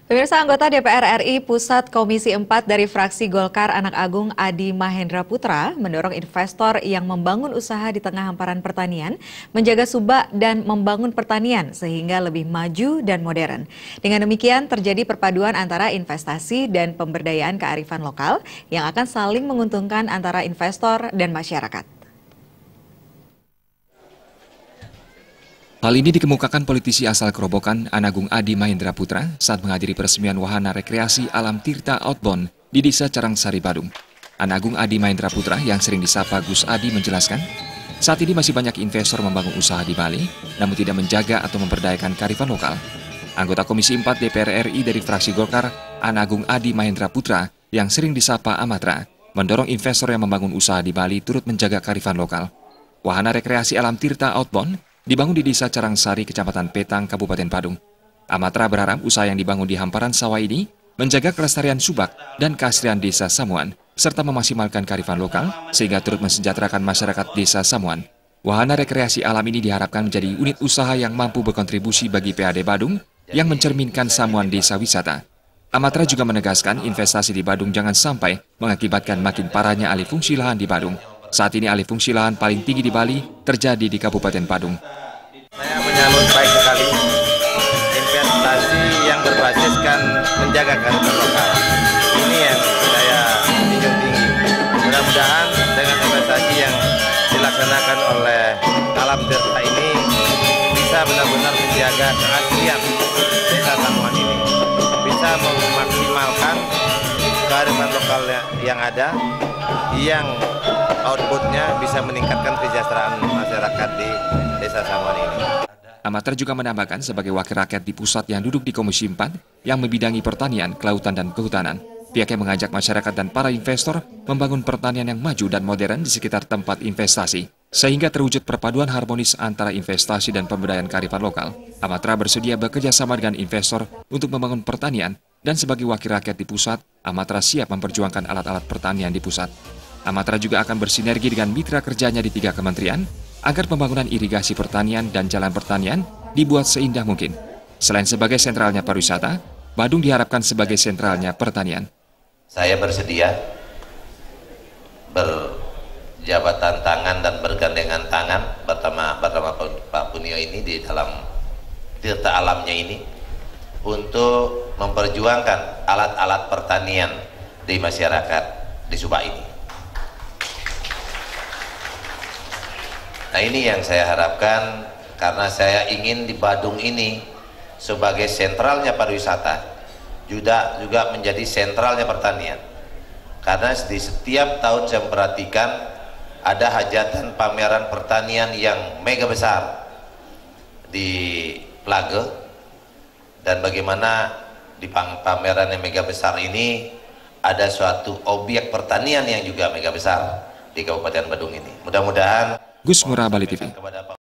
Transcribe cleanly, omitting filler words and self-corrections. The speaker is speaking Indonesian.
Pemirsa, anggota DPR RI Pusat Komisi 4 dari fraksi Golkar Anak Agung Adi Mahendra Putra mendorong investor yang membangun usaha di tengah hamparan pertanian menjaga subak dan membangun pertanian sehingga lebih maju dan modern. Dengan demikian terjadi perpaduan antara investasi dan pemberdayaan kearifan lokal yang akan saling menguntungkan antara investor dan masyarakat. Hal ini dikemukakan politisi asal Kerobokan Anagung Adi Mahendra Putra saat menghadiri peresmian wahana rekreasi alam Tirta Outbound di Desa Carangsari, Badung. Anagung Adi Mahendra Putra yang sering disapa Gus Adi menjelaskan, saat ini masih banyak investor membangun usaha di Bali, namun tidak menjaga atau memberdayakan kearifan lokal. Anggota Komisi 4 DPR RI dari fraksi Golkar, Anagung Adi Mahendra Putra yang sering disapa Amatra, mendorong investor yang membangun usaha di Bali turut menjaga kearifan lokal. Wahana rekreasi alam Tirta Outbound dibangun di Desa Carangsari, Kecamatan Petang, Kabupaten Badung. Amatra berharap usaha yang dibangun di hamparan sawah ini menjaga kelestarian subak dan keaslian Desa Samuan, serta memaksimalkan kearifan lokal sehingga turut mensejahterakan masyarakat Desa Samuan. Wahana rekreasi alam ini diharapkan menjadi unit usaha yang mampu berkontribusi bagi PAD Badung yang mencerminkan Samuan desa wisata. Amatra juga menegaskan investasi di Badung jangan sampai mengakibatkan makin parahnya alih fungsi lahan di Badung. Saat ini alih fungsi lahan paling tinggi di Bali terjadi di Kabupaten Badung. Saya menyambut baik sekali investasi yang berbasiskan menjaga kearifan lokal. Ini yang saya junjung tinggi. Mudah-mudahan dengan investasi yang dilaksanakan oleh Alam Tirta ini bisa benar-benar menjaga keaslian Desa Samuan ini. Bisa memaksimalkan kearifan lokal yang ada, yang outputnya bisa meningkatkan kesejahteraan masyarakat di Desa Samuan ini. Amatra juga menambahkan sebagai wakil rakyat di pusat yang duduk di Komisi 4 yang membidangi pertanian, kelautan, dan kehutanan, pihaknya mengajak masyarakat dan para investor membangun pertanian yang maju dan modern di sekitar tempat investasi, sehingga terwujud perpaduan harmonis antara investasi dan pemberdayaan kearifan lokal. Amatra bersedia bekerja sama dengan investor untuk membangun pertanian, dan sebagai wakil rakyat di pusat, Amatra siap memperjuangkan alat-alat pertanian di pusat. Amatra juga akan bersinergi dengan mitra kerjanya di 3 kementerian agar pembangunan irigasi pertanian dan jalan pertanian dibuat seindah mungkin. Selain sebagai sentralnya pariwisata, Badung diharapkan sebagai sentralnya pertanian. Saya bersedia berjabatan tangan dan bergandengan tangan bersama Pak Punio ini di dalam tirta alamnya ini untuk memperjuangkan alat-alat pertanian di masyarakat di Subak ini. Nah, ini yang saya harapkan, karena saya ingin di Badung ini sebagai sentralnya pariwisata juga menjadi sentralnya pertanian. Karena di setiap tahun saya memperhatikan ada hajatan pameran pertanian yang mega besar di Plage, dan bagaimana di pameran yang mega besar ini ada suatu objek pertanian yang juga mega besar di Kabupaten Badung ini. Mudah-mudahan Gus Ngurah, Bali TV.